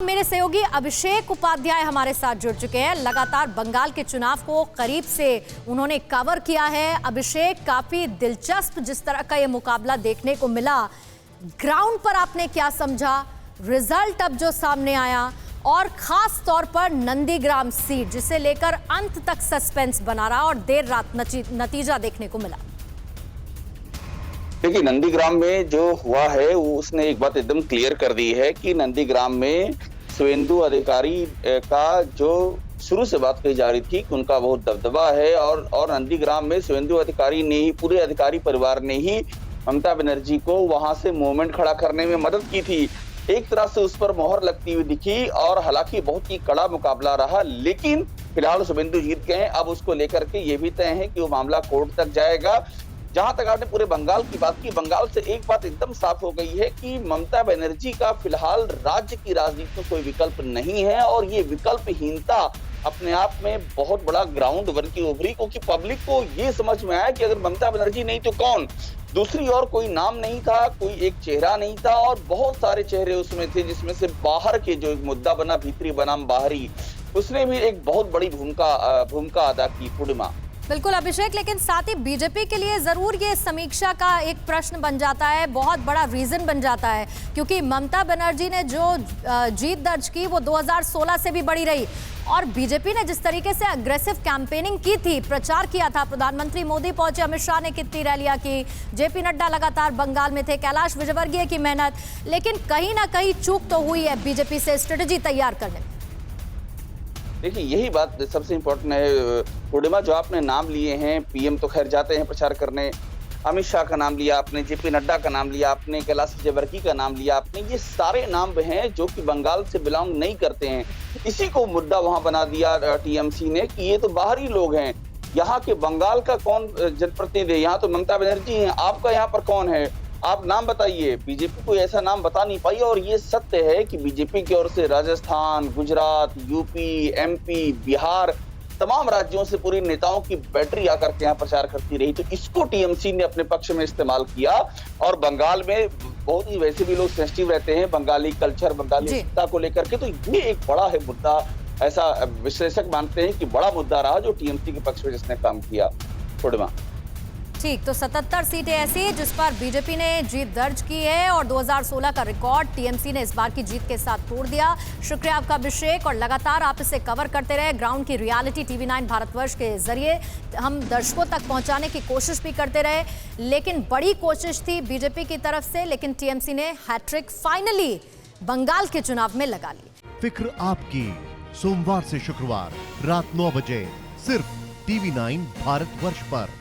मेरे सहयोगी अभिषेक उपाध्याय हमारे साथ जुड़ चुके हैं। लगातार बंगाल के चुनाव को करीब से उन्होंने कवर किया है। अभिषेक, काफी दिलचस्प जिस तरह का ये मुकाबला देखने को मिला, ग्राउंड पर आपने क्या समझा, रिजल्ट अब जो सामने आया और खास तौर पर नंदीग्राम सीट जिसे लेकर अंत तक सस्पेंस बना रहा और देर रात नतीजा देखने को मिला। देखिए, नंदीग्राम में जो हुआ है वो उसने एक बात एकदम क्लियर कर दी है कि नंदीग्राम में शुवेंदु अधिकारी का जो शुरू से बात कही जा रही थी कि उनका बहुत दबदबा है और नंदीग्राम में शुवेंदु अधिकारी ने ही, पूरे अधिकारी परिवार ने ही ममता बनर्जी को वहां से मूवमेंट खड़ा करने में मदद की थी। एक तरह से उस पर मोहर लगती हुई दिखी और हालांकि बहुत ही कड़ा मुकाबला रहा, लेकिन फिलहाल शुवेंदु जीत गए हैं। अब उसको लेकर के ये भी तय है कि वो मामला कोर्ट तक जाएगा। जहां तक आपने पूरे बंगाल की बात की, बंगाल से एक बात एकदम साफ हो गई है कि ममता बनर्जी का फिलहाल राज्य की राजनीति में कोई विकल्प नहीं है और ये विकल्पहीनता अपने आप में बहुत बड़ा ग्राउंड बन के उभरी, क्योंकि पब्लिक को ये समझ में आया कि अगर ममता बनर्जी नहीं तो कौन, दूसरी और कोई नाम नहीं था, कोई एक चेहरा नहीं था और बहुत सारे चेहरे उसमें थे, जिसमें से बाहर के जो एक मुद्दा बना, भीतरी बनाम बाहरी, उसने भी एक बहुत बड़ी भूमिका अदा की। पूर्णिमा, बिल्कुल अभिषेक, लेकिन साथ ही बीजेपी के लिए जरूर ये समीक्षा का एक प्रश्न बन जाता है, बहुत बड़ा रीजन बन जाता है, क्योंकि ममता बनर्जी ने जो जीत दर्ज की वो 2016 से भी बड़ी रही और बीजेपी ने जिस तरीके से अग्रेसिव कैंपेनिंग की थी, प्रचार किया था, प्रधानमंत्री मोदी पहुंचे, अमित शाह ने कितनी रैलियां की, जेपी नड्डा लगातार बंगाल में थे, कैलाश विजयवर्गीय की मेहनत, लेकिन कहीं ना कहीं चूक तो हुई है बीजेपी से स्ट्रेटेजी तैयार करने में। देखिए, यही बात सबसे इम्पोर्टेंट है। पूर्णिमा, जो आपने नाम लिए हैं, पीएम तो खैर जाते हैं प्रचार करने, अमित शाह का नाम लिया आपने, जेपी नड्डा का नाम लिया आपने, कैलाश विजयवर्गीय का नाम लिया आपने, ये सारे नाम हैं जो कि बंगाल से बिलोंग नहीं करते हैं। इसी को मुद्दा वहां बना दिया टीएमसी ने कि ये तो बाहरी लोग हैं, यहाँ के बंगाल का कौन जनप्रतिनिधि है, यहाँ तो ममता बनर्जी है, आपका यहाँ पर कौन है, आप नाम बताइए। बीजेपी कोई ऐसा नाम बता नहीं पाई और ये सत्य है कि बीजेपी की ओर से राजस्थान, गुजरात, यूपी, एमपी, बिहार, तमाम राज्यों से पूरी नेताओं की बैटरी आकर के यहाँ प्रचार करती रही, तो इसको टीएमसी ने अपने पक्ष में इस्तेमाल किया। और बंगाल में बहुत ही वैसे भी लोग सेंसिटिव रहते हैं बंगाली कल्चर, बंगाली सत्ता को लेकर के, तो ये एक बड़ा है मुद्दा, ऐसा विश्लेषक मानते हैं कि बड़ा मुद्दा रहा जो टीएमसी के पक्ष में जिसने काम किया। पूर्णिमा, ठीक, तो 77 सीटें ऐसी जिस पर बीजेपी ने जीत दर्ज की है और 2016 का रिकॉर्ड टीएमसी ने इस बार की जीत के साथ तोड़ दिया। शुक्रिया आपका अभिषेक, और लगातार आप इसे कवर करते रहे। ग्राउंड की रियलिटी TV9 भारतवर्ष के जरिए हम दर्शकों तक पहुंचाने की कोशिश भी करते रहे, लेकिन बड़ी कोशिश थी बीजेपी की तरफ से, लेकिन टीएमसी ने हैट्रिक फाइनली बंगाल के चुनाव में लगा ली। फिक्र आपकी, सोमवार से शुक्रवार रात 9 बजे सिर्फ TV9 भारतवर्ष पर।